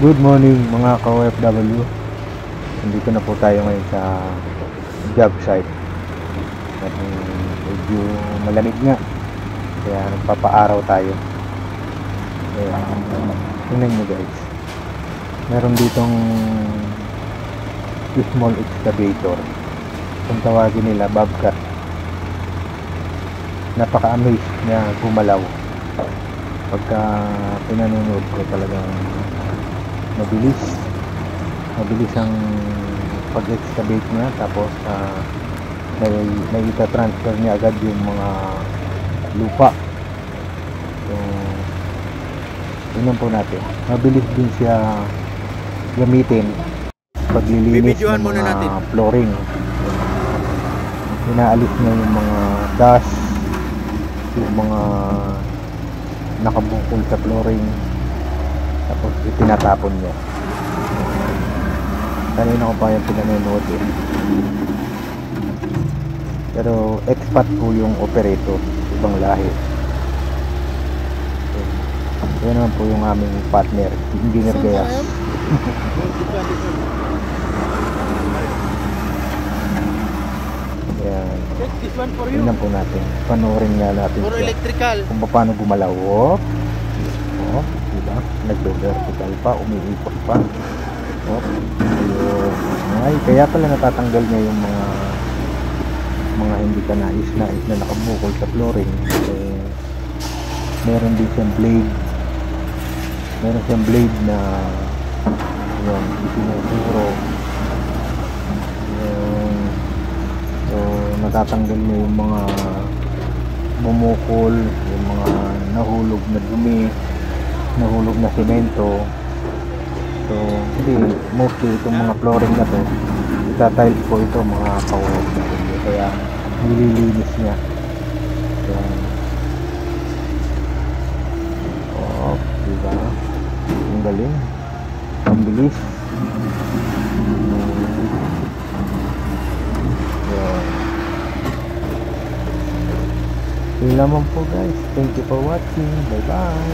Good morning mga ka-OFW. Nandito na po tayo ngayon sa job site. At medyo malamig nga. Kaya nagpapaaraw tayo. Kaya tingnan nyo guys. Meron ditong small excavator. Kung tawagin nila bobcat. Napaka-amaze na gumalaw. Pagka pinanonood ko talagang mabilis ang pag-excavate niya, tapos may ita-transfer niya agad yung mga lupa. So tingnan po natin, mabilis din siya gamitin paglilinis ng mga flooring. Inaalis niya yung mga dust, yung mga nakabukol sa flooring, tapos itinatapon niya. Kanina ko pa yung pinanonood eh. Pero expat po yung operator, ibang lahi. So, yan naman po yung aming partner, si Engineer Gayas. Yan. Tingnan po natin, panoorin nga natin siya kung paano gumalaw. Diba? Nag-vertical pa, umiikot pa. Ay, kaya pala natatanggal niya yung mga hindi ka nais na nakabukol sa flooring. Meron din siyang blade. Meron siyang blade na yun, isinusuro. So, natatanggal niya yung mga bumukol, yung mga nahulog na dumi, nahulog na semento. So, mostly itong mga flooring na to, itatiles po ito mga kawag na rin. Kaya, nililinis niya. So, diba? Ang galing. Ang bilis. Yun lamang po guys. Thank you for watching. Bye bye.